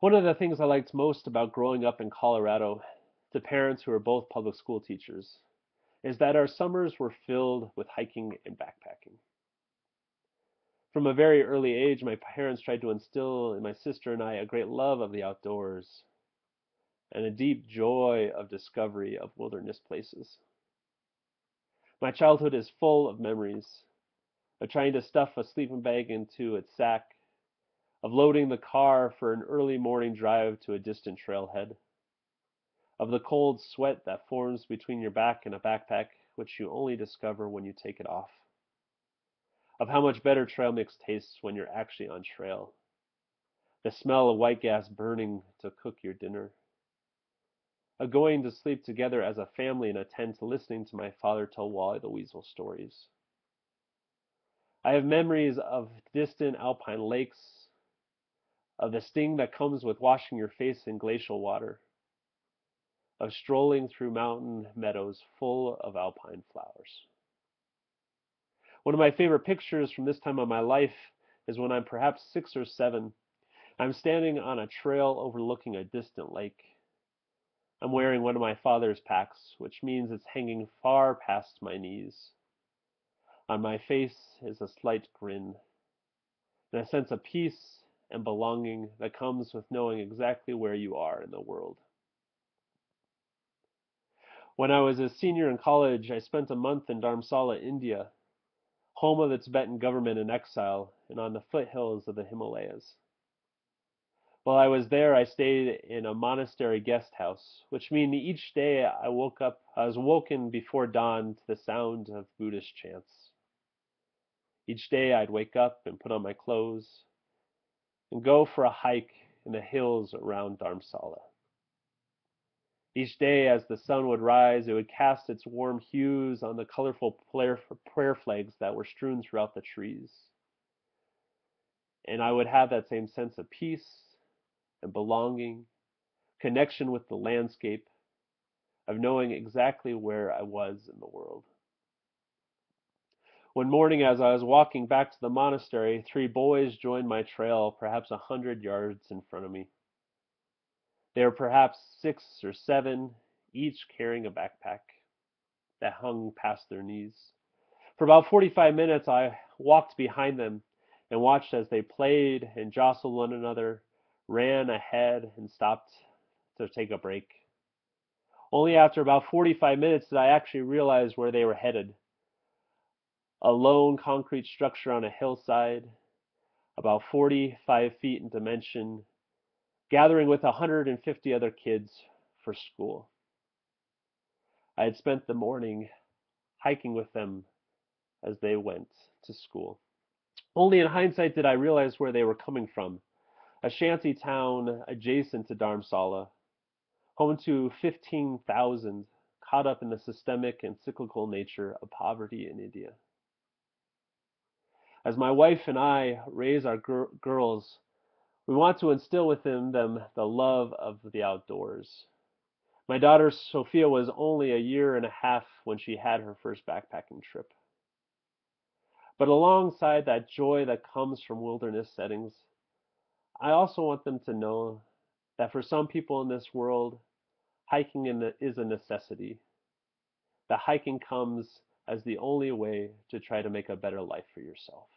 One of the things I liked most about growing up in Colorado, to parents who are both public school teachers, is that our summers were filled with hiking and backpacking. From a very early age, my parents tried to instill in my sister and I a great love of the outdoors and a deep joy of discovery of wilderness places. My childhood is full of memories of trying to stuff a sleeping bag into its sack, of loading the car for an early morning drive to a distant trailhead, of the cold sweat that forms between your back and a backpack, which you only discover when you take it off, of how much better trail mix tastes when you're actually on trail, the smell of white gas burning to cook your dinner, of going to sleep together as a family in a tent listening to my father tell Wally the Weasel stories. I have memories of distant alpine lakes, of the sting that comes with washing your face in glacial water, of strolling through mountain meadows full of alpine flowers. One of my favorite pictures from this time of my life is when I'm perhaps 6 or 7. I'm standing on a trail overlooking a distant lake. I'm wearing one of my father's packs, which means it's hanging far past my knees. On my face is a slight grin, and a sense of peace and belonging that comes with knowing exactly where you are in the world. When I was a senior in college, I spent a month in Dharamsala, India, home of the Tibetan government in exile and on the foothills of the Himalayas. While I was there, I stayed in a monastery guest house, which means each day I was woken before dawn to the sound of Buddhist chants. Each day I'd wake up and put on my clothes and go for a hike in the hills around Dharamsala. Each day, as the sun would rise, it would cast its warm hues on the colorful prayer flags that were strewn throughout the trees. And I would have that same sense of peace and belonging, connection with the landscape, of knowing exactly where I was in the world. One morning, as I was walking back to the monastery, 3 boys joined my trail perhaps 100 yards in front of me. They were perhaps 6 or 7, each carrying a backpack that hung past their knees. For about 45 minutes, I walked behind them and watched as they played and jostled one another, ran ahead, and stopped to take a break. Only after about 45 minutes did I actually realize where they were headed. A lone concrete structure on a hillside, about 45 feet in dimension, gathering with 150 other kids for school. I had spent the morning hiking with them as they went to school. Only in hindsight did I realize where they were coming from. A shanty town adjacent to Dharamsala, home to 15,000 caught up in the systemic and cyclical nature of poverty in India. As my wife and I raise our girls, we want to instill within them the love of the outdoors. My daughter Sophia was only a year and a half when she had her first backpacking trip. But alongside that joy that comes from wilderness settings, I also want them to know that for some people in this world, hiking is a necessity. That hiking comes as the only way to try to make a better life for yourself.